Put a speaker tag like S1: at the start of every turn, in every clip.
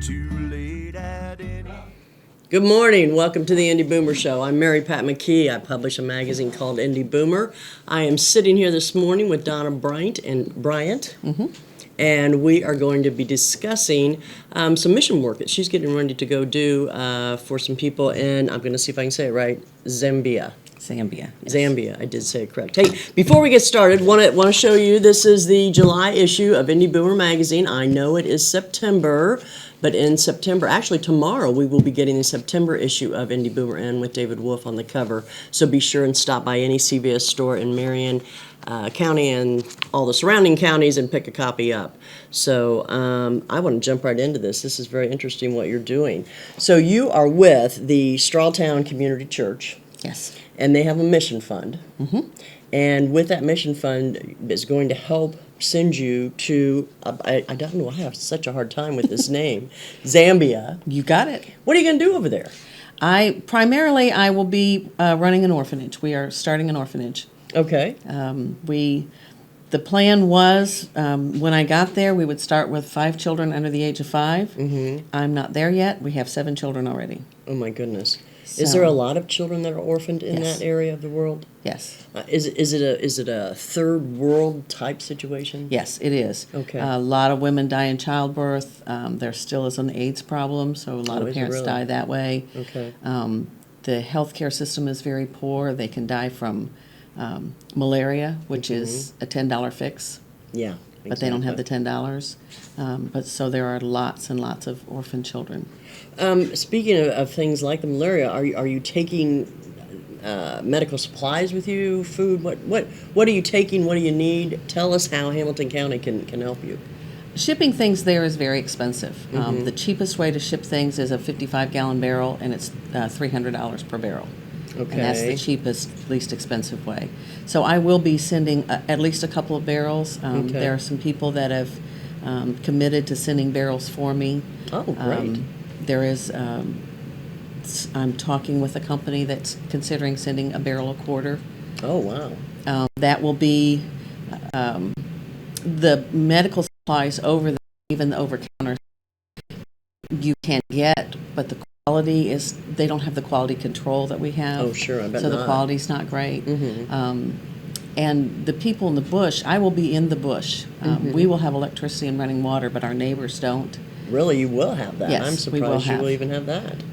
S1: too late at any.
S2: Good morning. Welcome to the Indy Boomer Show. I'm Mary Pat McKee. I publish a magazine called Indy Boomer. I am sitting here this morning with Donna Bryant and we are going to be discussing some mission work that she's getting ready to go do for some people in, I'm going to see if I can say it right, Zambia.
S3: Zambia. Yes.
S2: Zambia, I did say it correct. Hey, before we get started, want to show you, this is the July issue of Indy Boomer magazine. I know it is September, but in September, actually tomorrow, we will be getting the September issue of Indy Boomer in with David Wolf on the cover. So be sure and stop by any CVS store in Marion County and all the surrounding counties and pick a copy up. So I want to jump right into this. This is very interesting what you're doing. So you are with the Strawtown Community Church.
S3: Yes.
S2: And they have a mission fund.
S3: Mm-hmm.
S2: And with that mission fund is going to help send you to, I don't know, I have such a hard time with this name, Zambia.
S3: You got it.
S2: What are you going to do over there?
S3: I will be running an orphanage. We are starting an orphanage.
S2: Okay.
S3: The plan was, when I got there, we would start with 5 children under the age of 5.
S2: Mm-hmm.
S3: I'm not there yet. We have 7 children already.
S2: Oh my goodness.
S3: So,
S2: is there a lot of children that are orphaned in
S3: yes.
S2: that area of the world?
S3: Yes.
S2: Is it a third world type situation?
S3: Yes, it is.
S2: Okay.
S3: A lot of women die in childbirth. There still is an AIDS problem, so a lot of parents die that way.
S2: Okay.
S3: The healthcare system is very poor. They can die from malaria, which is a $10 fix.
S2: Yeah.
S3: But they don't have the $10. But so there are lots and lots of orphan children.
S2: Speaking of things like the malaria, are you taking medical supplies with you? Food? What are you taking? What do you need? Tell us how Hamilton County can help you.
S3: Shipping things there is very expensive. The cheapest way to ship things is a 55-gallon barrel, and it's $300 per barrel.
S2: Okay.
S3: And that's the cheapest, least expensive way. So I will be sending at least a couple of barrels.
S2: Okay.
S3: There are some people that have committed to sending barrels for me.
S2: Oh, great.
S3: There is, I'm talking with a company that's considering sending a barrel a quarter.
S2: Oh, wow.
S3: That will be the medical supplies over even the over-counter you can get, but the quality is, they don't have the quality control that we have.
S2: Oh, sure, I bet
S3: so
S2: not.
S3: the quality's not great.
S2: Mm-hmm.
S3: And the people in the bush, I will be in the bush. We will have electricity and running water, but our neighbors don't.
S2: Really, you will have that?
S3: Yes,
S2: I'm
S3: we will
S2: surprised you
S3: have.
S2: will even have that.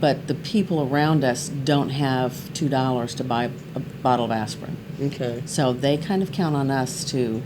S3: But the people around us don't have $2 to buy a bottle of aspirin.
S2: Okay.
S3: So they kind of count on us to,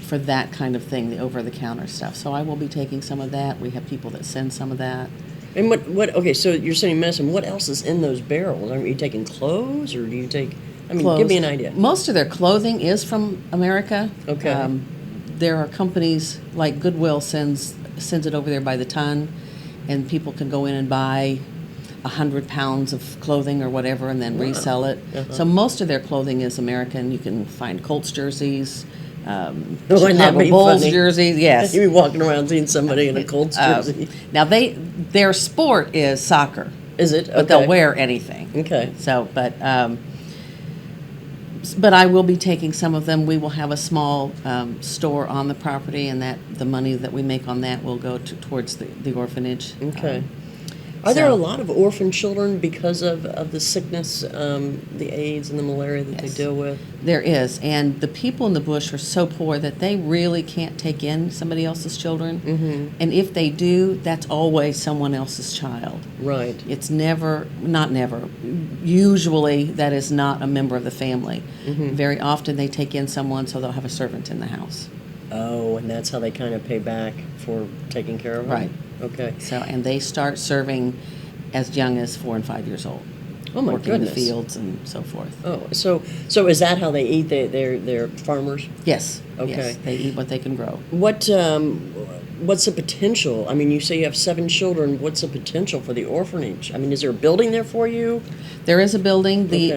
S3: for that kind of thing, the over-the-counter stuff. So I will be taking some of that. We have people that send some of that.
S2: And okay, so you're sending medicine. What else is in those barrels? Are you taking clothes, or do you take,
S3: Clothes.
S2: Give me an idea.
S3: Most of their clothing is from America.
S2: Okay.
S3: There are companies like Goodwill sends it over there by the ton, and people can go in and buy 100 pounds of clothing or whatever and then resell it.
S2: Uh-huh.
S3: So most of their clothing is American. You can find Colts jerseys,
S2: Wouldn't that
S3: Chicago
S2: be
S3: Bulls
S2: funny?
S3: jerseys. Yes.
S2: You'd be walking around seeing somebody in a Colts jersey.
S3: Now their sport is soccer.
S2: Is it? Okay.
S3: But they'll wear anything.
S2: Okay.
S3: So, but I will be taking some of them. We will have a small store on the property, and that the money that we make on that will go towards the orphanage.
S2: Okay. Are there a lot of orphan children because of the sickness, the AIDS and the malaria that
S3: Yes.
S2: they deal with?
S3: There is, and the people in the bush are so poor that they really can't take in somebody else's children.
S2: Mm-hmm.
S3: And if they do, that's always someone else's child.
S2: Right.
S3: It's not never. Usually, that is not a member of the family.
S2: Mm-hmm.
S3: Very often, they take in someone, so they'll have a servant in the house.
S2: Oh, and that's how they kind of pay back for taking care of them?
S3: Right.
S2: Okay.
S3: So, and they start serving as young as 4 and 5 years old.
S2: Oh, my
S3: working
S2: goodness.
S3: in the fields and so forth.
S2: Oh, so is that how they eat? They're farmers?
S3: Yes.
S2: Okay.
S3: Yes, they eat what they can grow.
S2: What's the potential? I mean, you say you have 7 children. What's the potential for the orphanage? I mean, is there a building there for you?
S3: There is a building.
S2: Okay.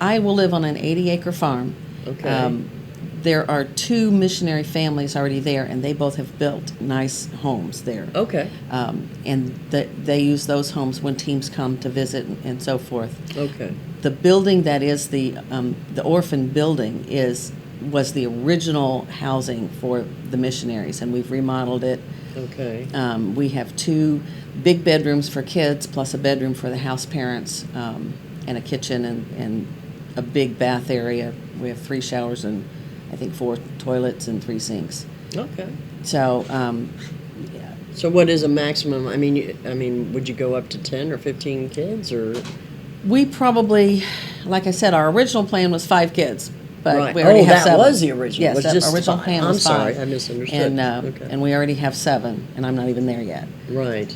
S3: I will live on an 80-acre farm.
S2: Okay.
S3: There are 2 missionary families already there, and they both have built nice homes there.
S2: Okay.
S3: And they use those homes when teams come to visit and so forth.
S2: Okay.
S3: The building that is the orphan building is was the original housing for the missionaries, and we've remodeled it.
S2: Okay.
S3: We have 2 big bedrooms for kids, plus a bedroom for the house parents, and a kitchen and a big bath area. We have 3 showers and I think 4 toilets and 3 sinks.
S2: Okay.
S3: So,
S2: So what is a maximum? I mean, would you go up to 10 or 15 kids, or?
S3: we probably, like I said, our original plan was 5 kids, but
S2: Right.
S3: we already have
S2: that
S3: 7.
S2: was the original.
S3: Yes,
S2: was
S3: that
S2: just
S3: original
S2: 5.
S3: plan
S2: I'm
S3: was 5.
S2: sorry, I misunderstood. Okay.
S3: And we already have 7, and I'm not even there yet.
S2: Right.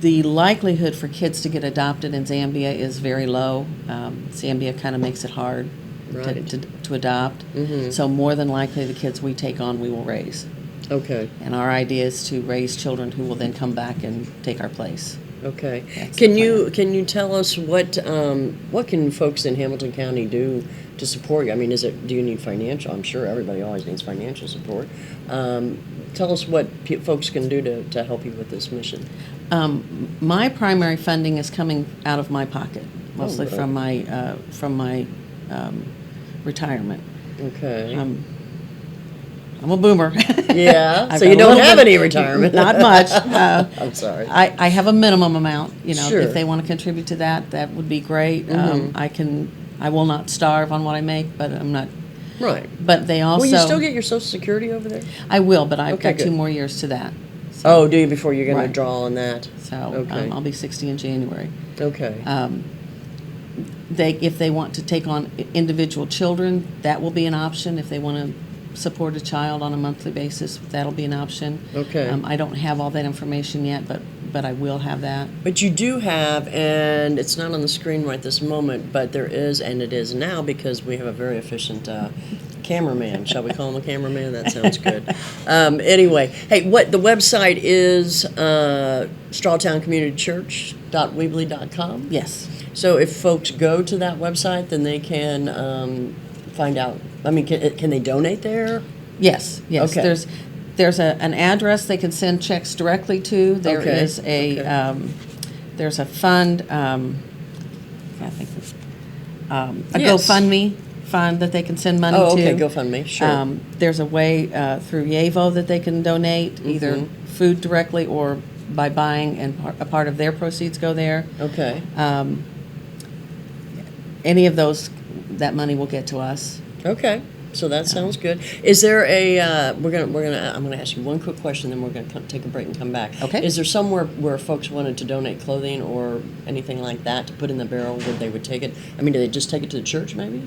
S3: The likelihood for kids to get adopted in Zambia is very low. Zambia kind of makes it hard
S2: Right.
S3: to adopt. So more than likely the kids we take on we will raise.
S2: Okay.
S3: And our idea is to raise children who will then come back and take our place.
S2: Okay.
S3: That's
S2: Can
S3: the
S2: you tell us what can folks in Hamilton County do to support you? I mean, do you need financial? I'm sure everybody always needs financial support. Tell us what folks can do to help you with this mission.
S3: My primary funding is coming out of my pocket, mostly
S2: really?
S3: from my retirement.
S2: Okay.
S3: I'm a boomer.
S2: Yeah.
S3: I've
S2: So
S3: got
S2: you
S3: a
S2: don't
S3: little
S2: have
S3: bit-
S2: any retirement.
S3: Not much.
S2: I'm sorry.
S3: I have a minimum amount.
S2: Sure.
S3: If they want to contribute to that would be great. I will not starve on what I make, but I'm not.
S2: Right.
S3: But they also.
S2: Will you still get your Social Security over there?
S3: I will, but I've
S2: Okay,
S3: got 2
S2: good.
S3: more years to that. So,
S2: Oh, do you, before you're going to
S3: Right.
S2: draw on that?
S3: So
S2: Okay.
S3: I'll be 60 in January.
S2: Okay.
S3: If they want to take on individual children, that will be an option. If they want to support a child on a monthly basis, that'll be an option.
S2: Okay.
S3: I don't have all that information yet, but I will have that.
S2: But you do have, and it's not on the screen right this moment, but there is, and it is now because we have a very efficient cameraman. Shall we call him a cameraman? That sounds good. Anyway, hey, what the website is strawtowncommunitychurch.weebly.com.
S3: Yes.
S2: So if folks go to that website, then they can find out. I mean, can they donate there?
S3: Yes.
S2: Okay.
S3: There's an address they can send checks directly to. There
S2: Okay,
S3: is a
S2: okay.
S3: there's a fund. I think a
S2: Yes.
S3: GoFundMe fund that they can send money
S2: Oh,
S3: to.
S2: okay, GoFundMe, sure.
S3: There's a way through Yavo that they can donate either food directly or by buying, and a part of their proceeds go there.
S2: Okay.
S3: Any of those, that money will get to us.
S2: Okay, so that sounds good. Is there a? I'm gonna ask you one quick question, then we're gonna take a break and come back.
S3: Okay.
S2: Is there somewhere where folks wanted to donate clothing or anything like that to put in the barrel where they would take it? I mean, do they just take it to the church, maybe?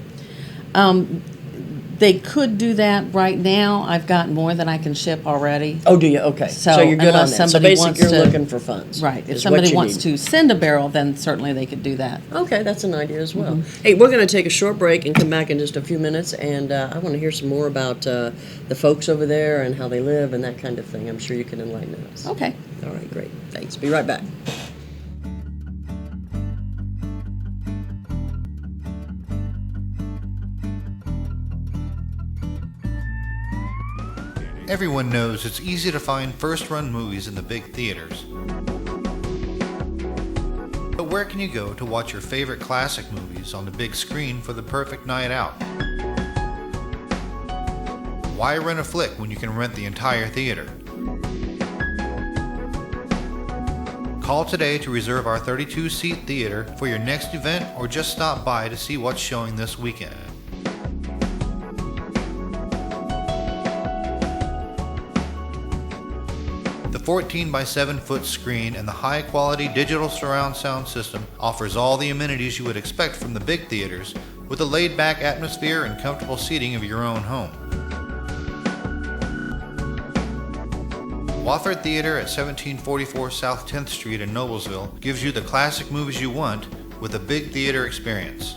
S3: They could do that right now. I've got more than I can ship already.
S2: Oh, do you? Okay.
S3: So
S2: you're good on
S3: unless
S2: that. So
S3: somebody
S2: basically,
S3: wants
S2: you're
S3: to-
S2: looking for funds.
S3: Right. If
S2: is
S3: somebody
S2: what you
S3: wants
S2: need.
S3: to send a barrel, then certainly they could do that.
S2: Okay, that's an idea as well. Hey, we're going to take a short break and come back in just a few minutes, and I want to hear some more about the folks over there and how they live and that kind of thing. I'm sure you can enlighten us.
S3: Okay.
S2: All right, great. Thanks. Be right back.
S4: Everyone knows it's easy to find first-run movies in the big theaters. But where can you go to watch your favorite classic movies on the big screen for the perfect night out? Why rent a flick when you can rent the entire theater? Call today to reserve our 32-seat theater for your next event, or just stop by to see what's showing this weekend. The 14 by 7 foot screen and the high quality digital surround sound system offers all the amenities you would expect from the big theaters, with a laid back atmosphere and comfortable seating of your own home. Wofford Theater at 1744 South 10th Street in Noblesville gives you the classic movies you want with a big theater experience.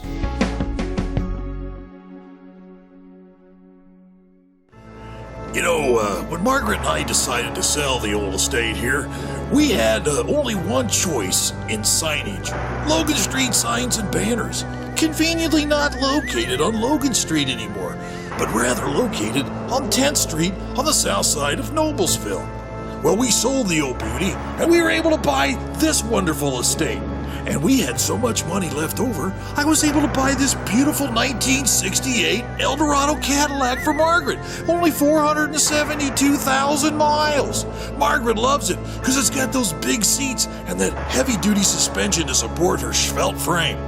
S5: You know, when Margaret and I decided to sell the old estate here, we had only one choice in signage. Logan Street signs and banners. Conveniently not located on Logan Street anymore, but rather located on 10th Street on the south side of Noblesville. Well, we sold the old beauty, and we were able to buy this wonderful estate. and we had so much money left over, I was able to buy this beautiful 1968 Eldorado Cadillac for Margaret. Only 472,000 miles. Margaret loves it because it's got those big seats and that heavy-duty suspension to support her svelte frame.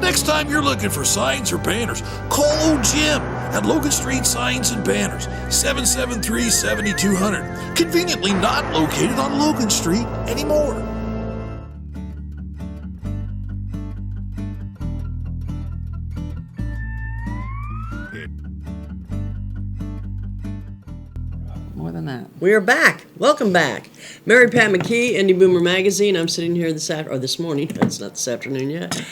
S5: Next time you're looking for signs or banners, call old Jim at Logan Street Signs and Banners, 773-7200. Conveniently not located on Logan Street anymore.
S3: More than that.
S2: We are back. Welcome back. Mary Pat McKee, Indy Boomer Magazine. I'm sitting here this morning. It's not this afternoon yet.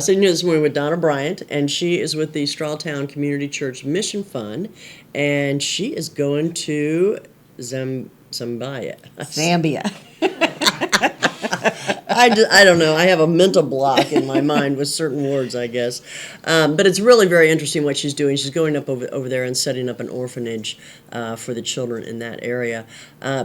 S2: Sitting here this morning with Donna Bryant, and she is with the Strawtown Community Church Mission Fund, and she is going to Zambia. I don't know. I have a mental block in my mind with certain words, I guess. But it's really very interesting what she's doing. She's going up over there and setting up an orphanage for the children in that area.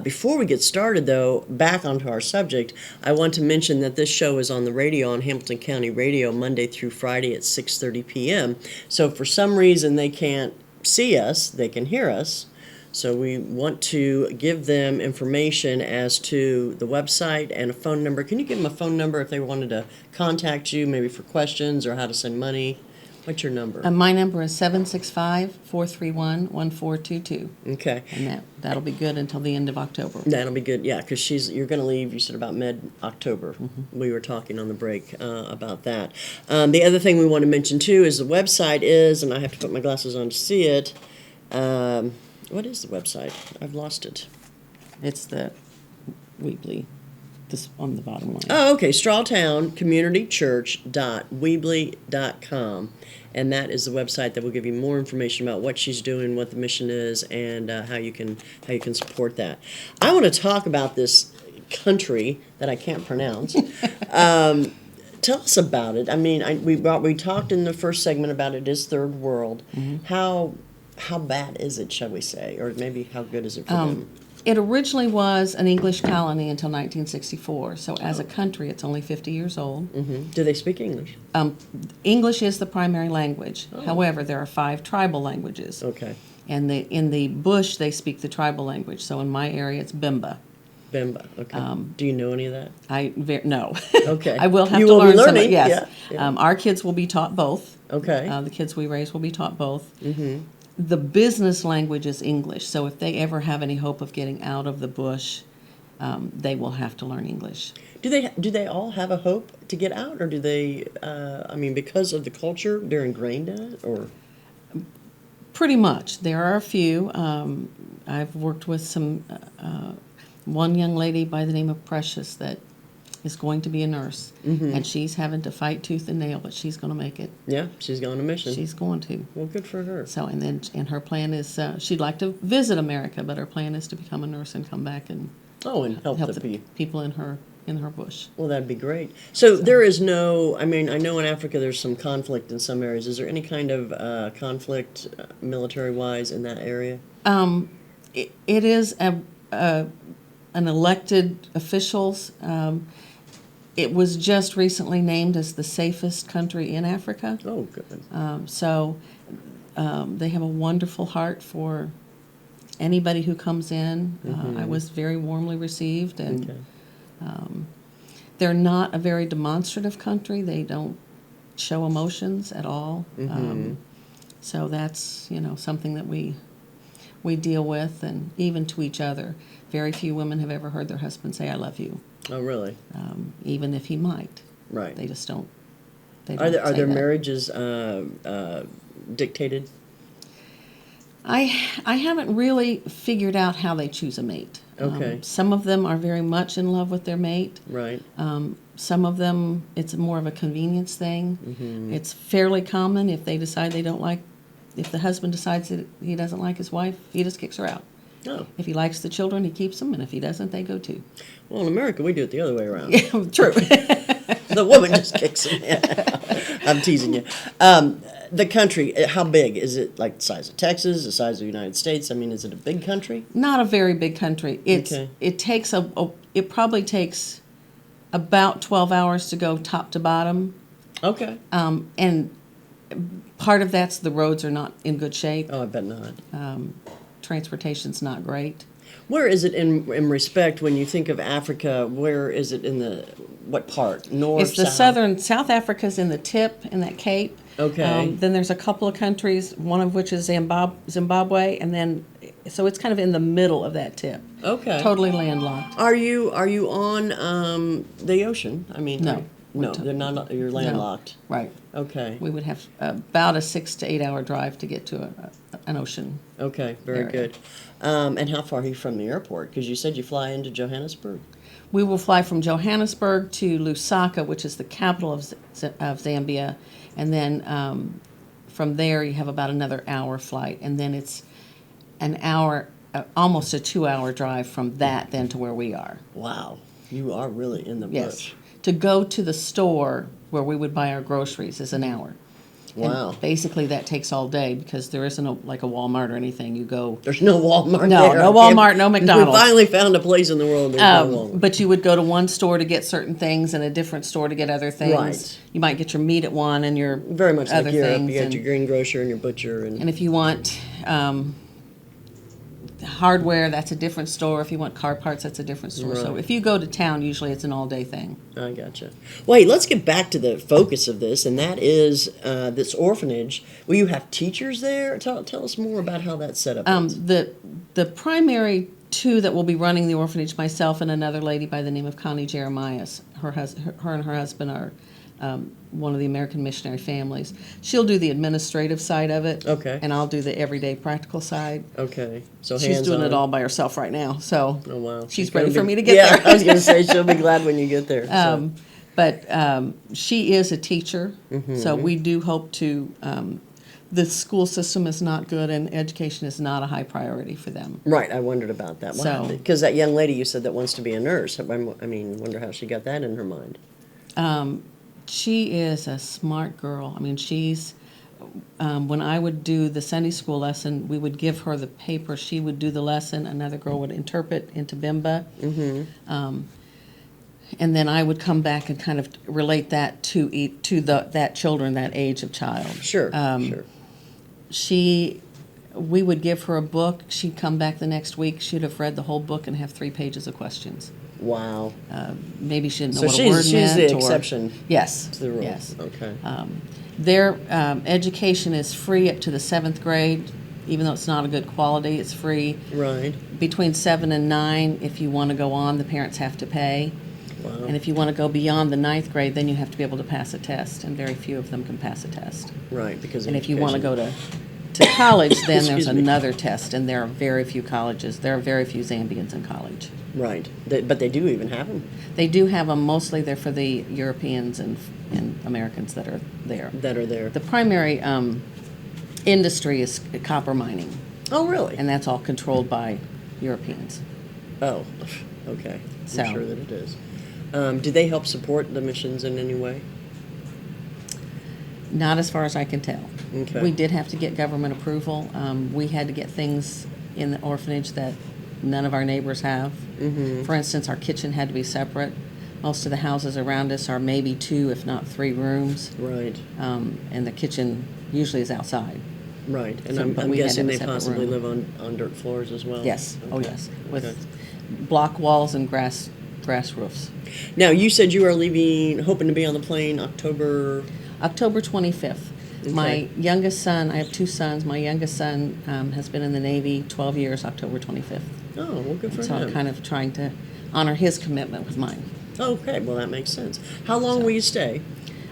S2: Before we get started, though, back onto our subject, I want to mention that this show is on the radio, on Hamilton County Radio, Monday through Friday at 6:30 p.m. So if for some reason they can't see us, they can hear us. So we want to give them information as to the website and a phone number. Can you give them a phone number if they wanted to contact you, maybe for questions or how to send money? What's your number?
S3: My number is 765-431-1422.
S2: Okay.
S3: And that'll be good until the end of October.
S2: That'll be good, yeah, because you're going to leave, you said, about mid-October. Mm-hmm. We were talking on the break about that. The other thing we want to mention, too, is the website is, and I have to put my glasses on to see it, what is the website? I've lost it.
S3: It's the Weebly, this on the bottom line.
S2: Oh, okay. StrawtownCommunityChurch.weebly.com. And that is the website that will give you more information about what she's doing, what the mission is, and how you can support that. I want to talk about this country that I can't pronounce. Tell us about it. I mean, we talked in the first segment about it is third world. Mm-hmm. How bad is it, shall we say, or maybe how good is it for them?
S3: It originally was an English colony until 1964, so as a country, it's only 50 years old.
S2: Mm-hmm. Do they speak English?
S3: English is the primary language. Oh. However, there are 5 tribal languages.
S2: Okay.
S3: And in the bush, they speak the tribal language. So in my area, it's Bimba.
S2: Bimba, okay. Do you know any of that?
S3: No.
S2: Okay.
S3: I will have
S2: you
S3: to
S2: will
S3: learn
S2: be learning.
S3: some. Yes.
S2: Yeah.
S3: Our kids will be taught both.
S2: Okay.
S3: The kids we raise will be taught both.
S2: Mm-hmm.
S3: The business language is English, so if they ever have any hope of getting out of the bush, they will have to learn English.
S2: Do they all have a hope to get out, or do they? Because of the culture, they're ingrained in it, or?
S3: Pretty much. There are a few. I've worked with one young lady by the name of Precious that is going to be a nurse, and she's having to fight tooth and nail, but she's going to make it.
S2: Yeah, she's going on a mission.
S3: She's going to.
S2: Well, good for her.
S3: So, and her plan is she'd like to visit America, but her plan is to become a nurse and come back and
S2: help
S3: the people in her bush.
S2: Well, that'd be great. So there is no. I mean, I know in Africa there's some conflict in some areas. Is there any kind of conflict, military-wise, in that area?
S3: It is an elected officials. It was just recently named as the safest country in Africa.
S2: Oh, good.
S3: So they have a wonderful heart for anybody who comes in. I was very warmly received, and they're not a very demonstrative country. They don't show emotions at all. So that's something that we deal with, and even to each other. Very few women have ever heard their husband say, "I love you."
S2: Oh, really?
S3: Even if he might.
S2: Right.
S3: They just don't.
S2: Are there marriages dictated?
S3: I haven't really figured out how they choose a mate.
S2: Okay.
S3: Some of them are very much in love with their mate.
S2: Right.
S3: Some of them, it's more of a convenience thing. It's fairly common if they decide they don't like, if the husband decides that he doesn't like his wife, he just kicks her out.
S2: Oh.
S3: If he likes the children, he keeps them, and if he doesn't, they go too.
S2: Well, in America, we do it the other way around.
S3: Yeah, true.
S2: The woman just kicks them. I'm teasing you. The country, how big? Is it like the size of Texas, the size of the United States? I mean, is it a big country?
S3: Not a very big country. It probably takes About 12 hours to go top to bottom.
S2: Okay.
S3: And part of that's the roads are not in good shape.
S2: Oh, I bet not.
S3: Transportation's not great.
S2: Where is it in respect when you think of Africa? Where is it in what part? North,
S3: It's the
S2: south?
S3: South Africa's in the tip, in that cape.
S2: Okay.
S3: Then there's a couple of countries, one of which is Zimbabwe, and then, so it's kind of in the middle of that tip.
S2: Okay.
S3: Totally landlocked.
S2: Are you on the ocean? I mean,
S3: No.
S2: no, they're not. You're landlocked.
S3: Right.
S2: Okay.
S3: We would have about a 6 to 8 hour drive to get to an ocean.
S2: Okay. Very
S3: area.
S2: good. And how far are you from the airport? Because you said you fly into Johannesburg.
S3: We will fly from Johannesburg to Lusaka, which is the capital of Zambia, and then from there you have about another hour flight, and then it's an hour, almost a 2 hour drive from that then to where we are.
S2: Wow. You are really in the
S3: Yes.
S2: bush.
S3: To go to the store where we would buy our groceries is an hour.
S2: Wow.
S3: And basically that takes all day because there isn't like a Walmart or anything. You go.
S2: There's no Walmart
S3: No,
S2: there.
S3: no Walmart, no McDonald's.
S2: We finally found a place in the world there's no Walmart.
S3: But you would go to one store to get certain things and a different store to get other things.
S2: Right.
S3: You might get your meat at one and your
S2: Very much
S3: other
S2: like Europe.
S3: things.
S2: You got
S3: and,
S2: your greengrocer and your butcher.
S3: and if you want hardware, that's a different store. If you want car parts, that's a different store. So
S2: Right.
S3: if you go to town, usually it's an all-day thing.
S2: I gotcha. Wait, let's get back to the focus of this, and that is this orphanage. Will you have teachers there? Tell us more about how that's set up.
S3: The primary two that will be running the orphanage, myself and another lady by the name of Connie Jeremias. Her and her husband are one of the American missionary families. She'll do the administrative side of it.
S2: Okay.
S3: And I'll do the everyday practical side.
S2: Okay, so
S3: She's doing
S2: hands-on.
S3: it all by herself right now, so
S2: Oh wow,
S3: she's
S2: gonna
S3: ready for
S2: be-
S3: me to get
S2: yeah,
S3: there.
S2: I was going to say she'll be glad when you get there. So.
S3: But she is a teacher,
S2: Mm-hmm.
S3: so we do hope to. The school system is not good, and education is not a high priority for them.
S2: Right, I wondered about that.
S3: So-
S2: Because that young lady you said that wants to be a nurse. I mean, wonder how she got that in her mind.
S3: She is a smart girl. I mean, she's. When I would do the Sunday school lesson, we would give her the paper. She would do the lesson. Another girl would interpret into Bimba. Mm-hmm. And then I would come back and kind of relate that to that children, that age of child.
S2: Sure, sure.
S3: We would give her a book. She'd come back the next week. She'd have read the whole book and have 3 pages of questions.
S2: Wow.
S3: Maybe she didn't know
S2: So
S3: what a word
S2: she's
S3: meant.
S2: the
S3: or-
S2: exception
S3: Yes.
S2: to the rule.
S3: Yes.
S2: Okay.
S3: Their education is free up to the 7th grade, even though it's not a good quality. It's free.
S2: Right.
S3: Between 7 and 9, if you want to go on, the parents have to pay.
S2: Wow.
S3: And if you want to go beyond the 9th grade, then you have to be able to pass a test, and very few of them can pass a test.
S2: Right, because of
S3: And if you want to
S2: education.
S3: go to college, then there's
S2: Excuse me.
S3: another test, and there are very few colleges. There are very few Zambians in college.
S2: Right, but they do even have them.
S3: They do have them. Mostly they're for the Europeans and Americans that are there.
S2: That are there.
S3: The primary industry is copper mining,
S2: Oh, really?
S3: and that's all controlled by Europeans.
S2: Oh, okay.
S3: So-
S2: I'm sure that it is. Do they help support the missions in any way?
S3: Not as far as I can tell.
S2: Okay.
S3: We did have to get government approval. We had to get things in the orphanage that none of our neighbors have. Mm-hmm. For instance, our kitchen had to be separate. Most of the houses around us are maybe 2, if not 3 rooms,
S2: Right,
S3: and the kitchen usually is outside.
S2: right. And
S3: So, but
S2: I'm
S3: we had to
S2: guessing
S3: have a
S2: they
S3: separate
S2: possibly
S3: room.
S2: live on dirt floors as well?
S3: Yes. Oh,
S2: Okay.
S3: yes. With
S2: Okay.
S3: block walls and grass roofs.
S2: Now, you said you are leaving, hoping to be on the plane October...
S3: October 25th. My youngest son, I have 2 sons. My youngest son has been in the Navy 12 years, October 25th.
S2: Oh, well, good for
S3: So I'm
S2: him.
S3: kind of trying to honor his commitment with mine.
S2: Okay, well, that makes sense. How long will you stay?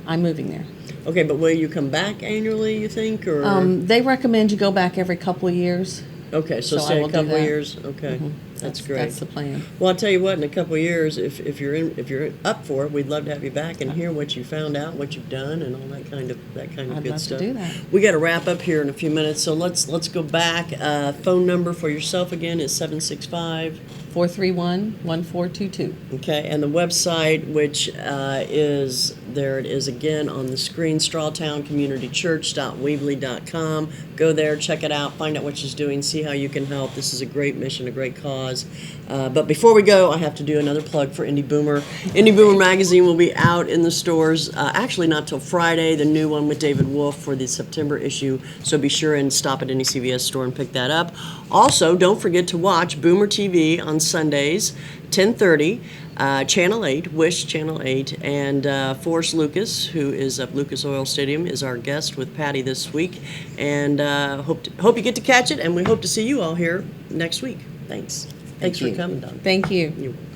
S3: I'm moving there.
S2: Okay, but will you come back annually, you think, or?
S3: They recommend you go back every couple of years.
S2: Okay, so
S3: so I
S2: stay
S3: will
S2: a
S3: do
S2: couple of
S3: that.
S2: years. Okay, that's great.
S3: That's the plan.
S2: Well, I'll tell you what. In a couple of years, if you're up for it, we'd love to have you back and hear what you found out, what you've done, and all that kind of
S3: I'd
S2: good
S3: love to
S2: stuff.
S3: do that.
S2: We got to wrap up here in a few minutes, so let's go back. Phone number for yourself again is 765.
S3: 431-1422.
S2: Okay, and the website, which is There it is again on the screen, strawtowncommunitychurch.weebly.com. Go there, check it out, find out what she's doing, see how you can help. This is a great mission, a great cause. But before we go, I have to do another plug for Indy Boomer. Indy Boomer magazine will be out in the stores, actually not till Friday, the new one with David Wolf for the September issue. So be sure and stop at any CVS store and pick that up. Also, don't forget to watch Boomer TV on Sundays, 10:30. Channel 8, Wish Channel 8, and Forrest Lucas, who is of Lucas Oil Stadium, is our guest with Patty this week. And hope you get to catch it, and we hope to see you all here next week. Thanks. Thanks for coming, Don.
S3: Thank you.
S2: You're welcome.